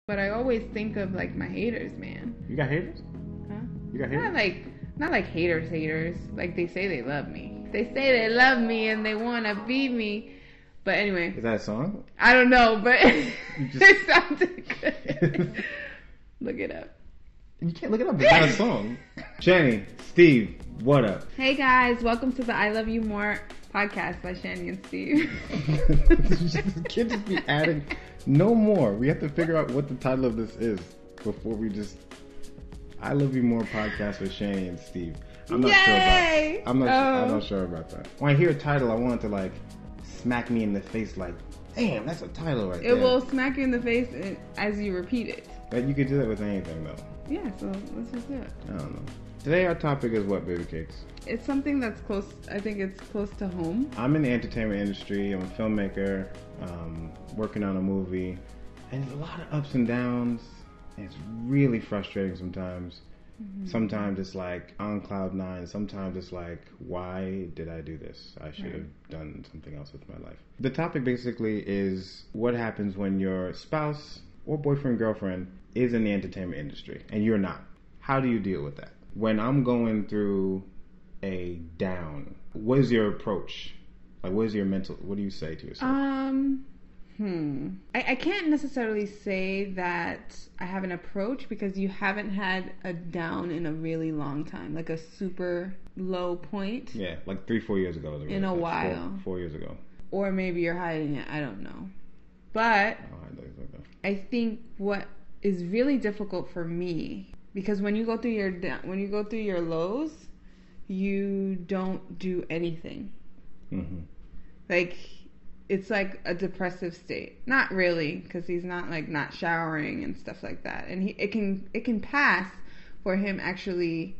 But I always think of like my haters, man. You got haters? Huh? You got haters? Not like haters. Like they say they love me. They say they love me and they want to be me. But anyway. Is that a song? I don't know, but it sounded good. Look it up. You can't look it up. It's not a song. Shanny, Steve, what up? Hey guys, welcome to the I Love You More podcast by Shanny and Steve. You can't just be adding no more. We have to figure out what the title of this is before we just I Love You More podcast with Shanny and Steve. I'm not sure about. I'm not sure about that. When I hear a title, I want it to like smack me in the face, like, damn, that's a title right there. It will smack you in the face as you repeat it. But you could do that with anything, though. Yeah, so let's just do it. I don't know. Today our topic is what, baby cakes? It's something that's close. I think it's close to home. I'm in the entertainment industry. I'm a filmmaker, working on a movie, and there's a lot of ups and downs. And it's really frustrating sometimes. Mm-hmm. Sometimes it's like on cloud nine. Sometimes it's like, why did I do this? I should have done something else with my life. The topic basically is what happens when your spouse or boyfriend, girlfriend is in the entertainment industry and you're not. How do you deal with that? When I'm going through a down, what is your approach? Like, what is your mental, what do you say to yourself? I can't necessarily say that I have an approach because you haven't had a down in a really long time, like a super low point. Yeah, like 3-4 years ago. Really in a while. 4 years ago. Or maybe you're hiding it. I don't know. But I think what is really difficult for me, because when you go through your lows, you don't do anything. Mm-hmm. Like, it's like a depressive state. Not really, because he's not like not showering and stuff like that. And it can pass for him actually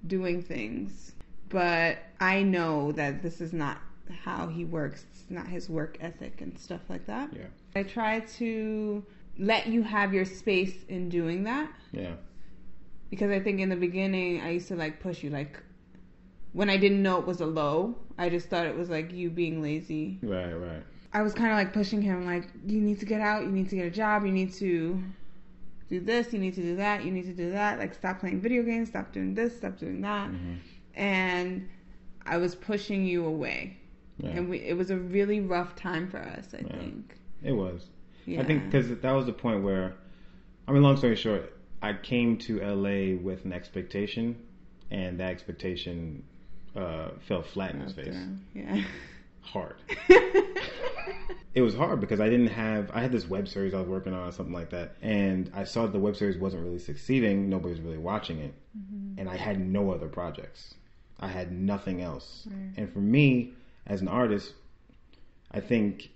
doing things. But I know that this is not how he works. It's not his work ethic and stuff like that. Yeah. I try to let you have your space in doing that. Yeah. Because I think in the beginning I used to like push you, like when I didn't know it was a low, I just thought it was like you being lazy. Right. I was kind of like pushing him, like, you need to get out, you need to get a job, you need to do this, you need to do that, you need to do that. Like, stop playing video games, stop doing this, stop doing that. Mm-hmm. And I was pushing you away. Yeah. And it was a really rough time for us, I think. It was. Yeah. I think because that was the point where, I mean, long story short, I came to LA with an expectation, and that expectation fell flat in his face. Yeah. Hard. It was hard because I had this web series I was working on or something like that, and I saw that the web series wasn't really succeeding, nobody was really watching it, and I had no other projects. I had nothing else. Right. And for me, as an artist, I think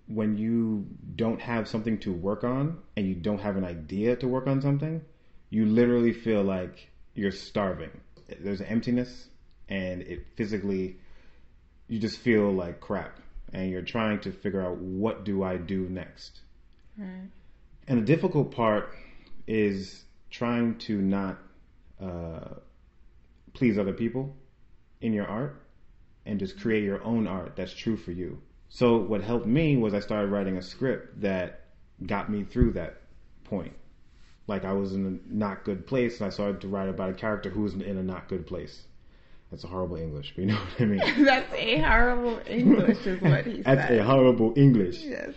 when you don't have something to work on and you don't have an idea to work on something, you literally feel like you're starving. There's an emptiness, and it physically, you just feel like crap, and you're trying to figure out, what do I do next? Right. And the difficult part is trying to not please other people in your art and just create your own art that's true for you. So what helped me was I started writing a script that got me through that point. Like, I was in a not good place, and I started to write about a character who was in a not good place. That's a horrible English, but you know what I mean. That's a horrible English is what he said. That's a horrible English. Yes.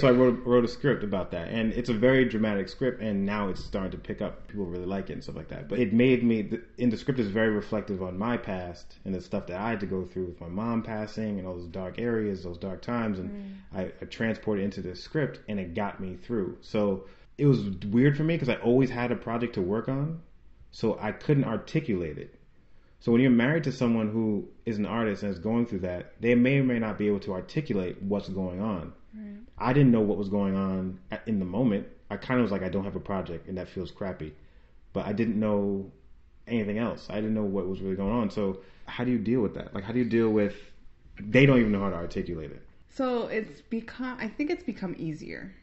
So I wrote a script about that, and it's a very dramatic script, and now it's starting to pick up. People really like it and stuff like that. But it made me, in the script is very reflective on my past and the stuff that I had to go through with my mom passing and all those dark areas, those dark times, and I transported into this script, and it got me through. So it was weird for me because I always had a project to work on, so I couldn't articulate it. So when you're married to someone who is an artist and is going through that, they may or may not be able to articulate what's going on. Right. I didn't know what was going on in the moment. I kind of was like, I don't have a project, and that feels crappy. But I didn't know anything else. I didn't know what was really going on. So how do you deal with that? Like, how do you deal with, they don't even know how to articulate it? So I think it's become easier.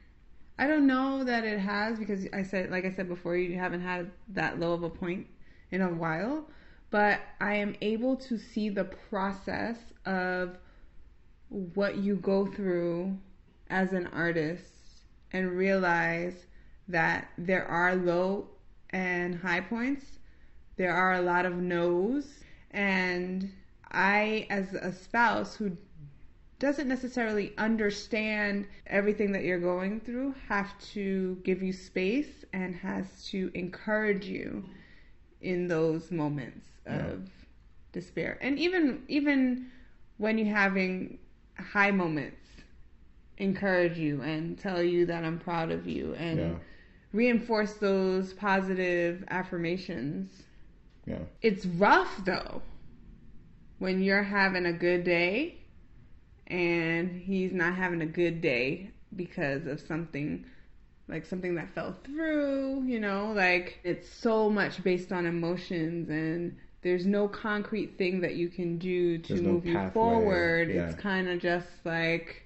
I don't know that it has, because like I said before, you haven't had that low of a point in a while. But I am able to see the process of what you go through as an artist and realize that there are low and high points. There are a lot of no's. And I, as a spouse who doesn't necessarily understand everything that you're going through, have to give you space and has to encourage you in those moments of despair. And even when you're having high moments, encourage you and tell you that I'm proud of you and reinforce those positive affirmations. Yeah. It's rough though when you're having a good day and he's not having a good day because of something that fell through, you know, like it's so much based on emotions and there's no concrete thing that you can do to move you forward. Yeah. It's kind of just like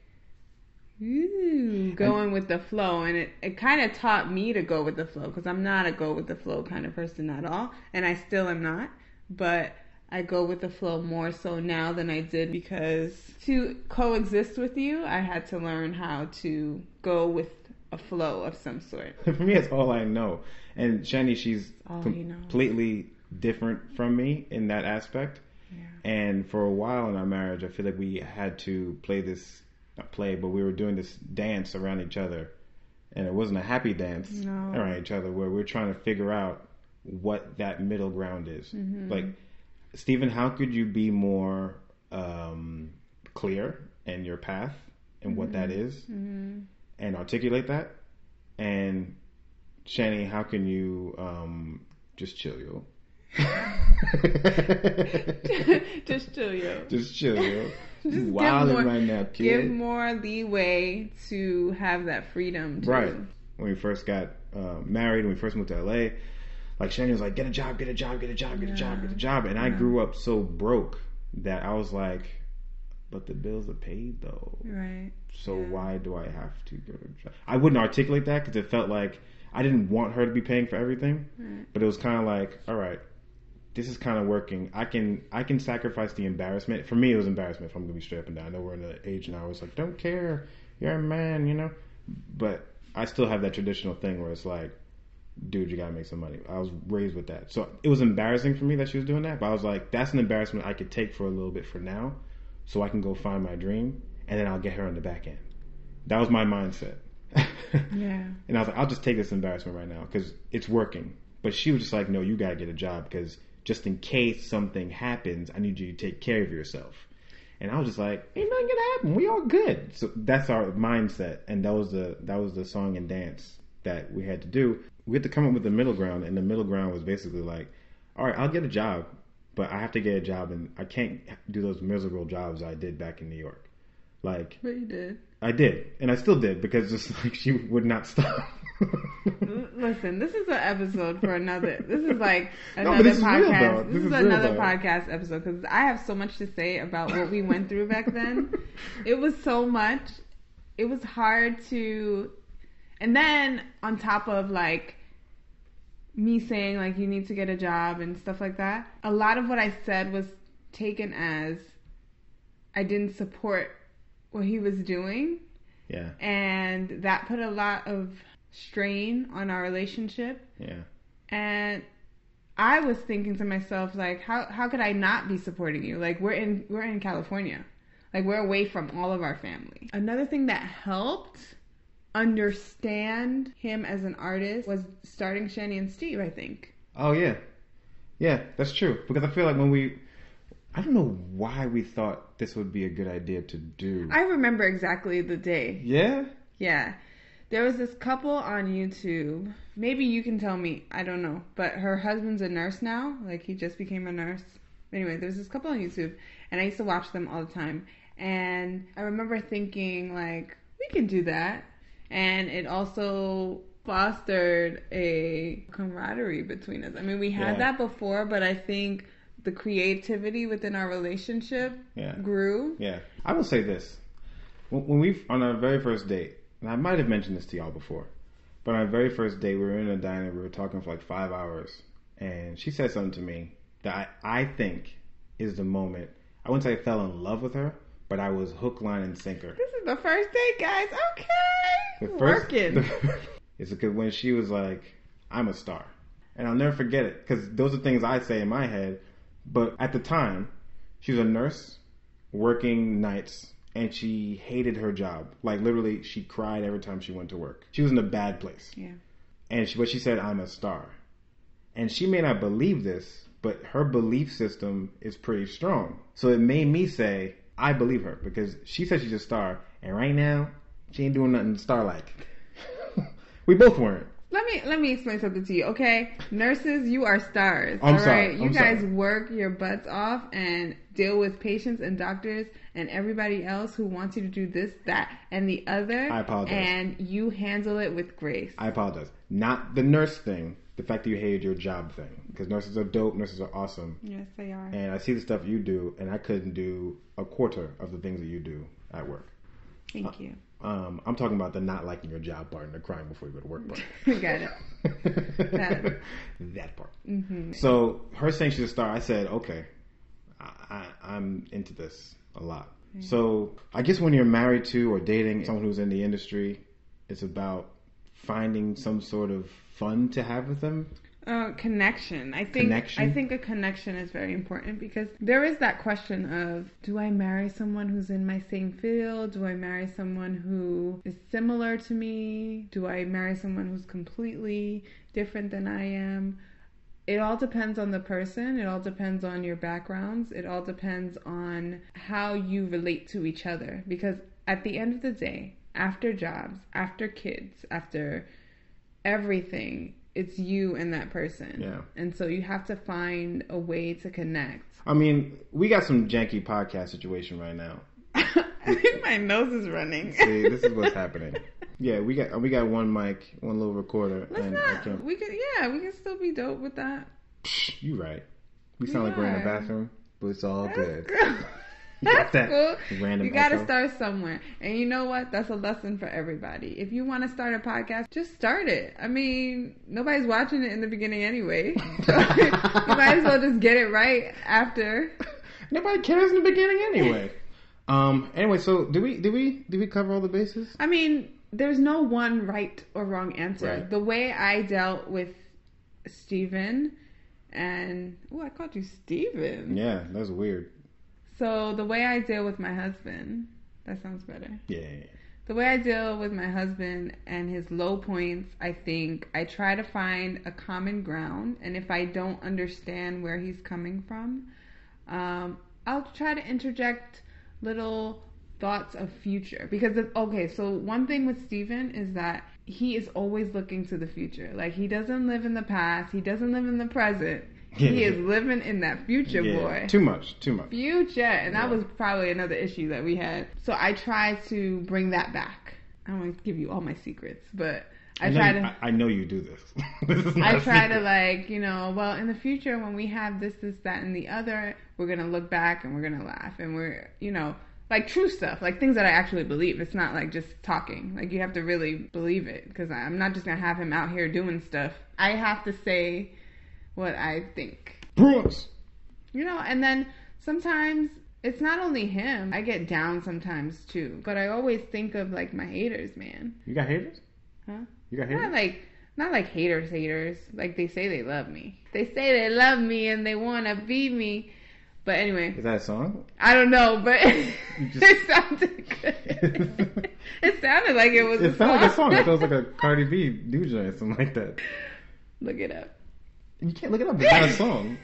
going with the flow. And it kind of taught me to go with the flow because I'm not a go with the flow kind of person at all. And I still am not. But I go with the flow more so now than I did because to coexist with you, I had to learn how to go with a flow of some sort. For me, it's all I know. And Shanny, she's completely different from me in that aspect. Yeah. And for a while in our marriage, I feel like we had to but we were doing this dance around each other. And it wasn't a happy dance around each other where we're trying to figure out what that middle ground is. Mm-hmm. Like, Stephen, how could you be more clear in your path and what that is and articulate that? And Shanny, how can you just chill, yo? Just chill, yo. Just chill, yo. Just wilding right now, kid. Give more leeway to have that freedom. Right. When we first got married, when we first moved to LA, like Shanny was like, get a job. And I grew up so broke that I was like, but the bills are paid though. Right. So why do I have to go to a job? I wouldn't articulate that because it felt like I didn't want her to be paying for everything. Right. But it was kind of like, all right, this is kind of working. I can sacrifice the embarrassment. For me, it was embarrassment if I'm going to be straight up and down. I know we're in the age now where it's like, don't care. You're a man, you know. But I still have that traditional thing where it's like, dude, you gotta make some money. I was raised with that. So it was embarrassing for me that she was doing that, but I was like, that's an embarrassment I could take for a little bit for now so I can go find my dream and then I'll get her on the back end. That was my mindset. Yeah. And I was like, I'll just take this embarrassment right now because it's working. But she was just like, no, you gotta get a job because just in case something happens, I need you to take care of yourself. And I was just like, ain't nothing gonna happen. We all good. So that's our mindset. And that was the song and dance that we had to do. We had to come up with the middle ground, and the middle ground was basically like, all right, I'll get a job, but I have to get a job, and I can't do those miserable jobs I did back in New York. Like, but you did. I did, and I still did because just like she would not stop. Listen, this is an episode for another. This is like another podcast. This is another podcast episode because I have so much to say about what we went through back then. It was so much. It was hard to, and then on top of like me saying like you need to get a job and stuff like that, a lot of what I said was taken as I didn't support what he was doing. Yeah. And that put a lot of strain on our relationship. Yeah. And I was thinking to myself like how could I not be supporting you? Like we're in California. Like we're away from all of our family. Another thing that helped understand him as an artist was starting Shanny and Steve, I think. Oh yeah. Yeah, that's true. Because I feel like I don't know why we thought this would be a good idea to do. I remember exactly the day. Yeah? Yeah. There was this couple on YouTube. Maybe you can tell me. I don't know. But her husband's a nurse now. Like, he just became a nurse. Anyway, there's this couple on YouTube. And I used to watch them all the time. And I remember thinking, like, we can do that. And it also fostered a camaraderie between us. I mean, we had that before, but I think the creativity within our relationship grew. Yeah. I will say this. When on our very first date, and I might have mentioned this to y'all before, but on our very first date, we were in a diner, we were talking for like 5 hours, and she said something to me that I think is the moment, I wouldn't say I fell in love with her, but I was hook, line, and sinker. This is the first date, guys. Okay. Working. It's because when she was like, I'm a star. And I'll never forget it, because those are things I say in my head. But at the time, she was a nurse working nights, and she hated her job. Like, literally, she cried every time she went to work. She was in a bad place. Yeah. And she said, I'm a star. And she may not believe this, but her belief system is pretty strong. So it made me say, I believe her, because she said she's a star, and right now, she ain't doing nothing star-like. We both weren't. Let me explain something to you, okay? Nurses, you are stars. I'm all sorry. right? You guys work your butts off and deal with patients and doctors and everybody else who wants you to do this, that, and the other. I apologize. And you handle it with grace. I apologize. Not the nurse thing. The fact that you hated your job thing. Because nurses are dope. Nurses are awesome. Yes, they are. And I see the stuff you do, and I couldn't do a quarter of the things that you do at work. Thank you. I'm talking about the not liking your job part and the crying before you go to work part. Got it. That part. Mm-hmm. So her saying she's a star, I said, okay, I'm into this a lot. Mm-hmm. So I guess when you're married to or dating someone who's in the industry, it's about finding some sort of fun to have with them. Connection. I think a connection is very important, because there is that question of, do I marry someone who's in my same field? Do I marry someone who is similar to me? Do I marry someone who's completely different than I am? It all depends on the person. It all depends on your backgrounds. It all depends on how you relate to each other, because at the end of the day, after jobs, after kids, after everything, it's you and that person. Yeah. And so you have to find a way to connect. I mean, we got some janky podcast situation right now. I think my nose is running. See, this is what's happening. Yeah, we got one mic, one little recorder. We can still be dope with that. You right. We sound like we're in the bathroom, but it's all good. That's cool. Random you got to echo. start somewhere. And you know what? That's a lesson for everybody. If you want to start a podcast, just start it. I mean, nobody's watching it in the beginning anyway. So you might as well just get it right after. Nobody cares in the beginning anyway. Anyway, so did we cover all the bases? I mean, there's no one right or wrong answer. Right. The way I dealt with Steven and... Oh, I called you Steven. Yeah, that's weird. So the way I deal with my husband, that sounds better. Yeah. The way I deal with my husband and his low points, I think I try to find a common ground. And if I don't understand where he's coming from, I'll try to interject little thoughts of future. Because, so one thing with Steven is that he is always looking to the future. Like, he doesn't live in the past. He doesn't live in the present. He is living in that future, boy. Too much. Future. And that was probably another issue that we had. So I try to bring that back. I don't want to give you all my secrets, but I know you do this. I try to, like, well, in the future when we have this, that, and the other, we're going to look back and we're going to laugh. And we're, like true stuff, like things that I actually believe. It's not like just talking. Like, you have to really believe it, because I'm not just going to have him out here doing stuff. I have to say what I think. Brooks! And then sometimes it's not only him. I get down sometimes too. But I always think of, like, my haters, man. You got haters? Huh? You got haters? Not like haters. Like, they say they love me. They say they love me and they want to be me. But anyway. Is that a song? I don't know, but it sounded good. It sounded like it was a song. It sounded like a song. It was like a Cardi B new joint or something like that. Look it up. You can't look it up. It's not a song.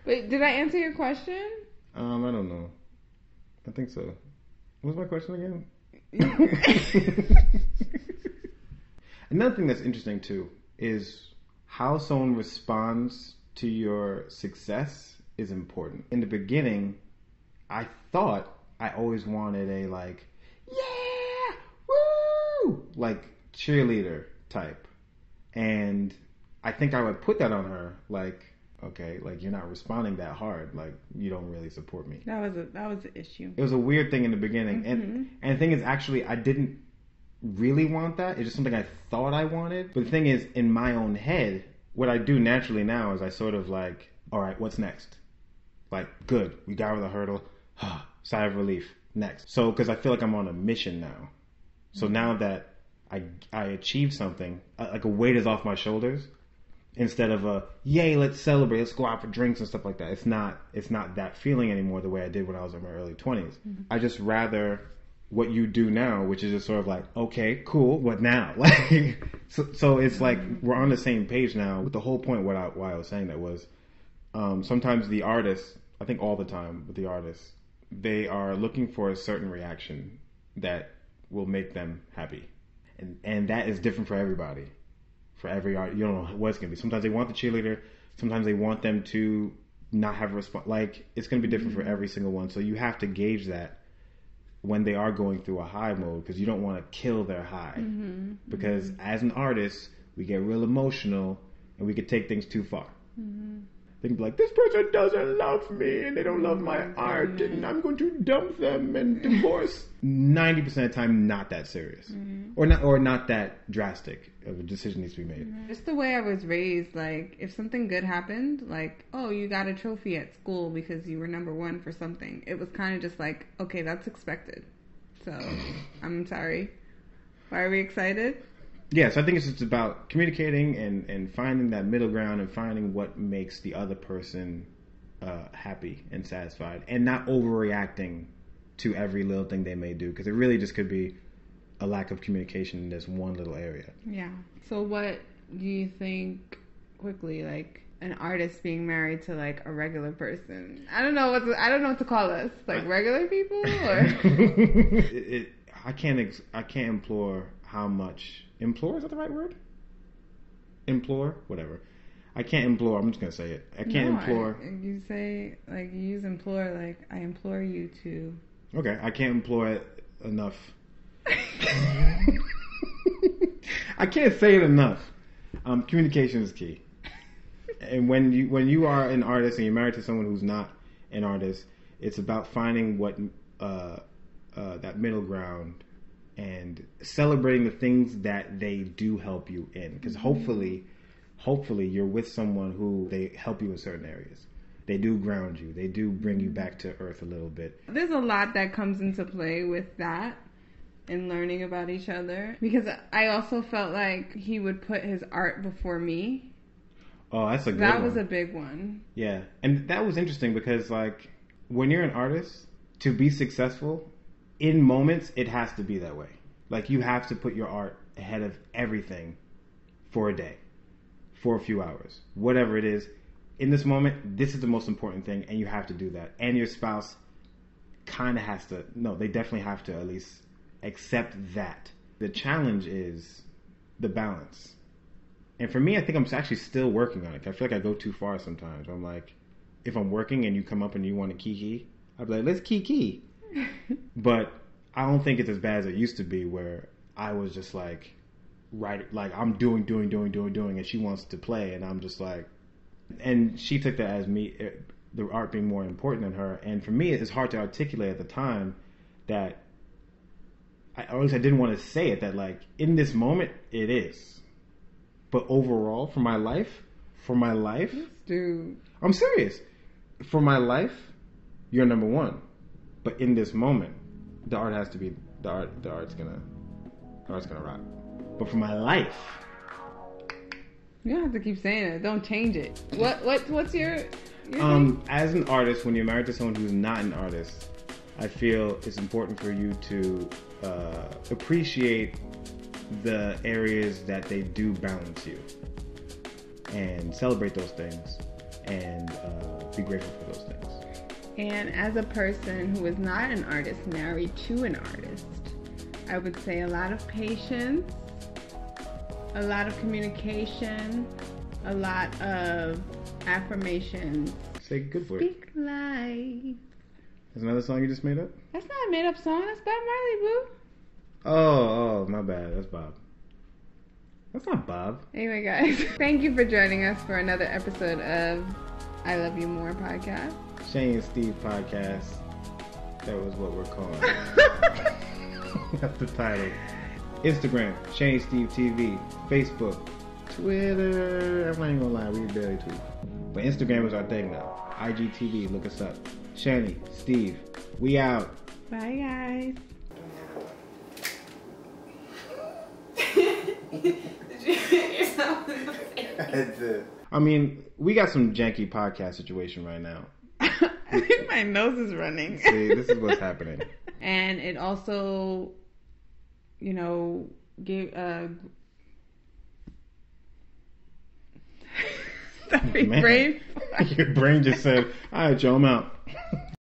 Wait, did I answer your question? I don't know. I think so. What was my question again? Another thing that's interesting too is how someone responds to your success is important. In the beginning, I thought I always wanted a, like, yeah, woo, like cheerleader type. And I think I would put that on her, like, okay, like, you're not responding that hard, like, you don't really support me. That was the issue. It was a weird thing in the beginning. Mm-hmm. And the thing is, actually, I didn't really want that. It's just something I thought I wanted. But the thing is, in my own head, what I do naturally now is I sort of, like, all right, what's next? Like, good, we got over the hurdle. Sigh of relief. Next. So, because I feel like I'm on a mission now. So now that I achieved something, like a weight is off my shoulders. Instead of a yay, let's celebrate, let's go out for drinks and stuff like that. It's not that feeling anymore the way I did when I was in my early 20s. I just rather what you do now, which is just sort of like, okay, cool, what now? Like, so it's like we're on the same page now. With the whole point why I was saying that was sometimes the artists, I think all the time with the artists, they are looking for a certain reaction that will make them happy, and that is different for everybody. For every art, you don't know what it's going to be. Sometimes they want the cheerleader. Sometimes they want them to not have a response. Like, it's going to be different for every single one. So you have to gauge that when they are going through a high mode, because you don't want to kill their high. Because as an artist, we get real emotional and we could take things too far. They can be like, this person doesn't love me and they don't love my art and I'm going to dump them and divorce. 90% of the time, not that serious. Or not that drastic of a decision needs to be made. Just the way I was raised, like, if something good happened, like, oh, you got a trophy at school because you were number one for something, it was kind of just like, okay, that's expected. So, I'm sorry. Why are we excited? Yes, I think it's just about communicating and finding that middle ground and finding what makes the other person happy and satisfied and not overreacting to every little thing they may do, because it really just could be a lack of communication in this one little area. Yeah. So what do you think, quickly, like an artist being married to like a regular person? I don't know what to call us. Like regular people, or I can't implore how much. Implore, is that the right word? Implore? Whatever. I can't implore. I'm just going to say it. I can't implore. You say, like, you use implore, like, I implore you to. Okay. I can't implore it enough. I can't say it enough. Communication is key. And when you are an artist and you're married to someone who's not an artist, it's about finding what that middle ground and celebrating the things that they do help you in. Because hopefully you're with someone who they help you in certain areas. They do ground you. They do bring you back to earth a little bit. There's a lot that comes into play with that and learning about each other. Because I also felt like he would put his art before me. Oh, that's a good one. That was a big one. Yeah. And that was interesting because, like, when you're an artist, to be successful, in moments, it has to be that way. Like, you have to put your art ahead of everything for a day, for a few hours, whatever it is. In this moment, this is the most important thing, and you have to do that. And your spouse kind of has to, no, they definitely have to at least accept that. The challenge is the balance. And for me, I think I'm actually still working on it. I feel like I go too far sometimes. I'm like, if I'm working and you come up and you want to kiki, I'd be like, let's kiki. But I don't think it's as bad as it used to be, where I was just like, right, like I'm doing, and she wants to play, and I'm just like, and she took that as me, the art being more important than her. And for me, it's hard to articulate at the time that, or at least I didn't want to say it, that like in this moment it is, but overall for my life, dude, I'm serious. For my life, you're number one. But in this moment, the art has to be the art's gonna rock. But for my life, you don't have to keep saying it. Don't change it. What's your as an artist, when you're married to someone who's not an artist, I feel it's important for you to appreciate the areas that they do balance you, and celebrate those things, and be grateful for those things. And as a person who is not an artist married to an artist, I would say a lot of patience, a lot of communication, a lot of affirmations. Say good word. Speak life. There's another song you just made up? That's not a made up song. That's Bob Marley, boo. Oh, my bad. That's Bob. That's not Bob. Anyway, guys, thank you for joining us for another episode of I Love You More podcast. Shanny and Steve podcast. That was what we're calling. That's the title. Instagram, Shanny Steve TV. Facebook, Twitter. I'm not even gonna lie, we barely tweet. But Instagram is our thing now. IGTV, look us up. Shanny, Steve, we out. Bye, guys. Did you hit yourself in the face? I did. I mean, we got some janky podcast situation right now. I think my nose is running. See, this is what's happening. And it also, you know, gave sorry, Man. brain. Your brain just said, "All right, Joe, I'm out."